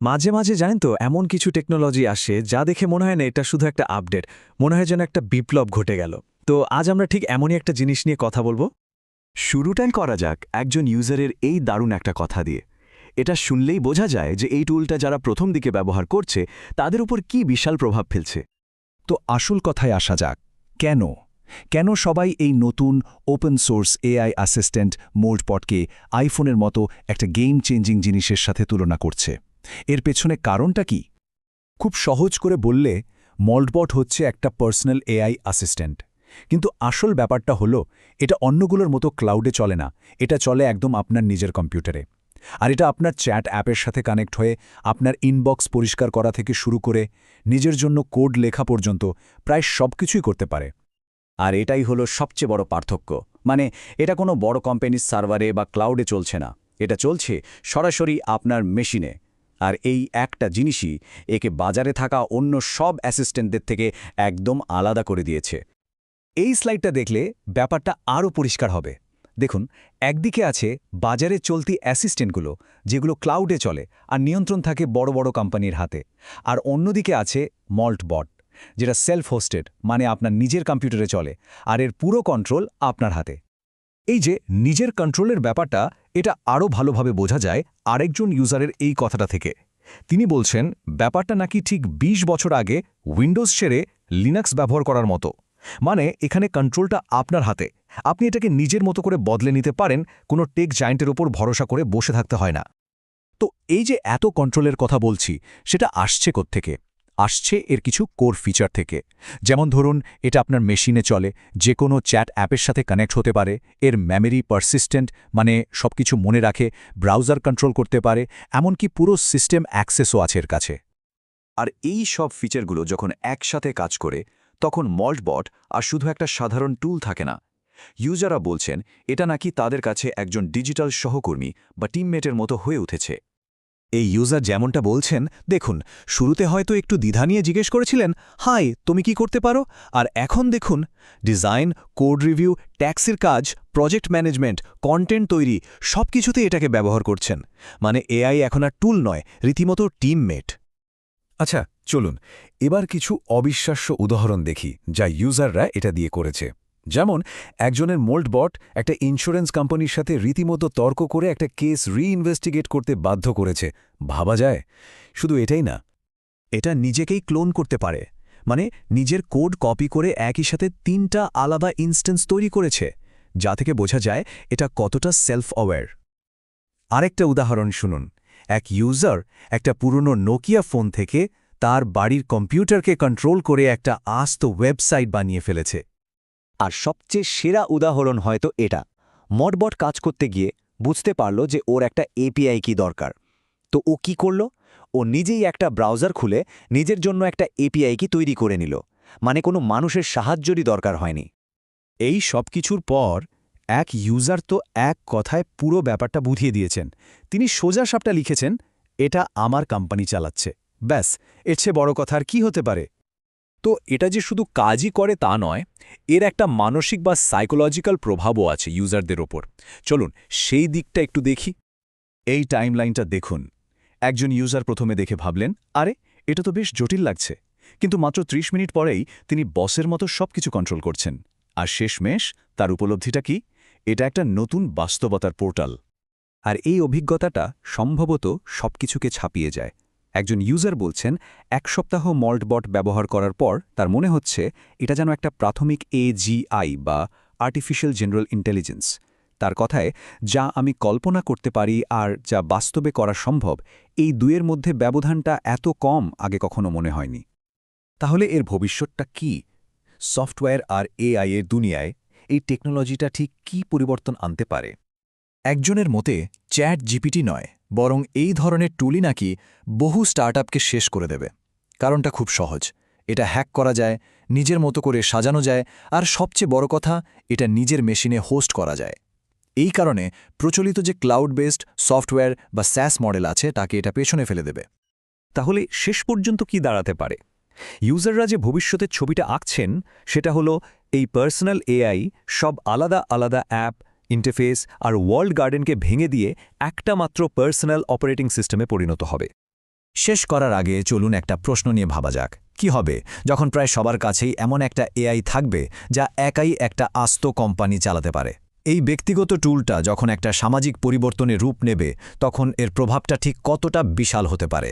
মাঝে মাঝে জানেন তো এমন কিছু টেকনোলজি আসে যা দেখে মনে হয় না এটা শুধু একটা আপডেট, মনে হয় যেন একটা বিপ্লব ঘটে গেল। তো আজ আমরা ঠিক এমনই একটা জিনিস নিয়ে কথা বলবো। শুরুটাই করা যাক একজন ইউজারের এই দারুণ একটা কথা দিয়ে। এটা শুনলেই বোঝা যায় যে এই টুলটা যারা প্রথম দিকে ব্যবহার করছে তাদের উপর কি বিশাল প্রভাব ফেলছে। তো আসল কথায় আসা যাক, কেন কেন সবাই এই নতুন ওপেন সোর্স এআই অ্যাসিস্ট্যান্ট মোল্ডবটকে আইফোনের মতো একটা গেম চেঞ্জিং জিনিসের সাথে তুলনা করছে? এর পেছনে কারণটা কি? খুব সহজ করে বললে, মোল্ডবট হচ্ছে একটা পার্সোনাল এআই অ্যাসিস্ট্যান্ট। কিন্তু আসল ব্যাপারটা হলো, এটা অন্যগুলোর মতো ক্লাউডে চলে না, এটা চলে একদম আপনার নিজের কম্পিউটারে। আর এটা আপনার চ্যাট অ্যাপের সাথে কানেক্ট হয়ে আপনার ইনবক্স পরিষ্কার করা থেকে শুরু করে নিজের জন্য কোড লেখা পর্যন্ত প্রায় সবকিছুই করতে পারে। আর এটাই হলো সবচেয়ে বড় পার্থক্য। মানে এটা কোনো বড় কোম্পানির সার্ভারে বা ক্লাউডে চলছে না, এটা চলছে সরাসরি আপনার মেশিনে। আর এই একটা জিনিসই একে বাজারে থাকা অন্য সব অ্যাসিস্ট্যান্টদের থেকে একদম আলাদা করে দিয়েছে। এই স্লাইডটা দেখলে ব্যাপারটা আরও পরিষ্কার হবে। দেখুন, একদিকে আছে বাজারে চলতি অ্যাসিস্ট্যান্টগুলো, যেগুলো ক্লাউডে চলে আর নিয়ন্ত্রণ থাকে বড় বড় কোম্পানির হাতে। আর অন্যদিকে আছে মোল্ডবট, যেটা সেলফ হোস্টেড, মানে আপনার নিজের কম্পিউটারে চলে, আর এর পুরো কন্ট্রোল আপনার হাতে। এই যে নিজের কন্ট্রোলের ব্যাপারটা, এটা আরও ভালোভাবে বোঝা যায় আরেকজন ইউজারের এই কথাটা থেকে। তিনি বলছেন ব্যাপারটা নাকি ঠিক ২০ বছর আগে উইন্ডোজ ছেড়ে লিনাক্স ব্যবহার করার মতো। মানে এখানে কন্ট্রোলটা আপনার হাতে, আপনি এটাকে নিজের মতো করে বদলে নিতে পারেন, কোনো টেক জায়েন্টের ওপর ভরসা করে বসে থাকতে হয় না। তো এই যে এত কন্ট্রোলের কথা বলছি, সেটা আসছে কোত্থেকে? আসছে এর কিছু কোর ফিচার থেকে। যেমন ধরুন, এটা আপনার মেশিনে চলে, যে কোনো চ্যাট অ্যাপের সাথে কানেক্ট হতে পারে, এর মেমরি পারসিস্টেন্ট, মানে সবকিছু মনে রাখে, ব্রাউজার কন্ট্রোল করতে পারে, এমনকি পুরো সিস্টেম অ্যাক্সেসও আছে এর কাছে। আর এই সব ফিচারগুলো যখন একসাথে কাজ করে, তখন মোল্ডবট আর শুধু একটা সাধারণ টুল থাকে না। ইউজাররা বলছেন এটা নাকি তাদের কাছে একজন ডিজিটাল সহকর্মী বা টিমমেটের মতো হয়ে উঠেছে। এই ইউজার যেমনটা বলছেন, দেখুন, শুরুতে হয়তো একটু দ্বিধা নিয়ে জিজ্ঞেস করেছিলেন, হাই তুমি কি করতে পারো? আর এখন দেখুন, ডিজাইন, কোড রিভিউ, ট্যাক্সের কাজ, প্রজেক্ট ম্যানেজমেন্ট, কন্টেন্ট তৈরি, সব কিছুতে এটাকে ব্যবহার করছেন। মানে এআই এখন আর টুল নয়, রীতিমতো টিমমেট। আচ্ছা, চলুন এবার কিছু অবিশ্বাস্য উদাহরণ দেখি যা ইউজাররা এটা দিয়ে করেছে। যেমন একজনের মোল্ডবট একটা ইন্স্যুরেন্স কোম্পানির সাথে রীতিমতো তর্ক করে একটা কেস রিইনভেস্টিগেট করতে বাধ্য করেছে। ভাবা যায়? শুধু এটাই না, এটা নিজেকেই ক্লোন করতে পারে। মানে নিজের কোড কপি করে একই সাথে ৩টা আলাদা ইনস্ট্যান্স তৈরি করেছে, যা থেকে বোঝা যায় এটা কতটা সেলফ অ্যাওয়্যার। আরেকটা উদাহরণ শুনুন, এক ইউজার একটা পুরনো নোকিয়া ফোন থেকে তার বাড়ির কম্পিউটারকে কন্ট্রোল করে একটা আস্ত ওয়েবসাইট বানিয়ে ফেলেছে। আর সবচেয়ে সেরা উদাহরণ হয়তো এটা। মোল্ডবট কাজ করতে গিয়ে বুঝতে পারল যে ওর একটা এপিআই কি দরকার। তো ও কি করল? ও নিজেই একটা ব্রাউজার খুলে নিজের জন্য একটা এপিআই কি তৈরি করে নিল। মানে কোনো মানুষের সাহায্যেরই দরকার হয়নি। এই সব কিছুর পর এক ইউজার তো এক কথায় পুরো ব্যাপারটা বুঝিয়ে দিয়েছেন। তিনি সোজাসাপটা লিখেছেন, এটা আমার কোম্পানি চালাচ্ছে। ব্যাস, এর চেয়ে বড় কথা আর কি হতে পারে? তো এটা যে শুধু কাজই করে তা নয়, এর একটা মানসিক বা সাইকোলজিক্যাল প্রভাবও আছে ইউজারদের ওপর। চলুন সেই দিকটা একটু দেখি। এই টাইমলাইনটা দেখুন। একজন ইউজার প্রথমে দেখে ভাবলেন, আরে এটা তো বেশ জটিল লাগছে। কিন্তু মাত্র ৩০ মিনিট পরেই তিনি বসের মতো সবকিছু কন্ট্রোল করছেন। আর শেষমেশ তার উপলব্ধিটা কি? এটা একটা নতুন বাস্তবতার পোর্টাল। আর এই অভিজ্ঞতাটা সম্ভবত সবকিছুকে ছাপিয়ে যায়। একজন ইউজার বলছেন, ১ সপ্তাহ মোল্ডবট ব্যবহার করার পর তার মনে হচ্ছে এটা যেন একটা প্রাথমিক এজিআই বা আর্টিফিশিয়াল জেনারেল ইন্টেলিজেন্স। তার কথায়, যা আমি কল্পনা করতে পারি আর যা বাস্তবে করা সম্ভব, এই দুয়ের মধ্যে ব্যবধানটা এত কম আগে কখনো মনে হয়নি। তাহলে এর ভবিষ্যৎটা কি? সফটওয়্যার আর এআই এর দুনিয়ায় এই টেকনোলজিটা ঠিক কী পরিবর্তন আনতে পারে? একজনের মতে চ্যাট জিপিটি নয়, বরং এই ধরনের টুলই নাকি বহু স্টার্টআপকে শেষ করে দেবে। কারণটা খুব সহজ, এটা হ্যাক করা যায়, নিজের মতো করে সাজানো যায়, আর সবচেয়ে বড় কথা, এটা নিজের মেশিনে হোস্ট করা যায়। এই কারণে প্রচলিত যে ক্লাউড বেসড সফটওয়্যার বা স্যাস মডেল আছে তাকে এটা পেছনে ফেলে দেবে। তাহলে শেষ পর্যন্ত কি দাঁড়াতে পারে? ইউজাররা যে ভবিষ্যতের ছবিটা আঁকছেন সেটা হলো এই পার্সোনাল এআই সব আলাদা আলাদা অ্যাপ, ইন্টারফেস আর ওয়ার্ল্ড গার্ডেনকে ভেঙে দিয়ে একটা মাত্র পার্সোনাল অপারেটিং সিস্টেমে পরিণত হবে। শেষ করার আগে চলুন একটা প্রশ্ন নিয়ে ভাবা যাক কি হবে যখন প্রায় সবার কাছেই এমন একটা এআই থাকবে যা একাই একটা আস্ত কোম্পানি চালাতে পারে এই ব্যক্তিগত টুলটা যখন একটা সামাজিক পরিবর্তনের রূপ নেবে তখন এর প্রভাবটা ঠিক কতটা বিশাল হতে পারে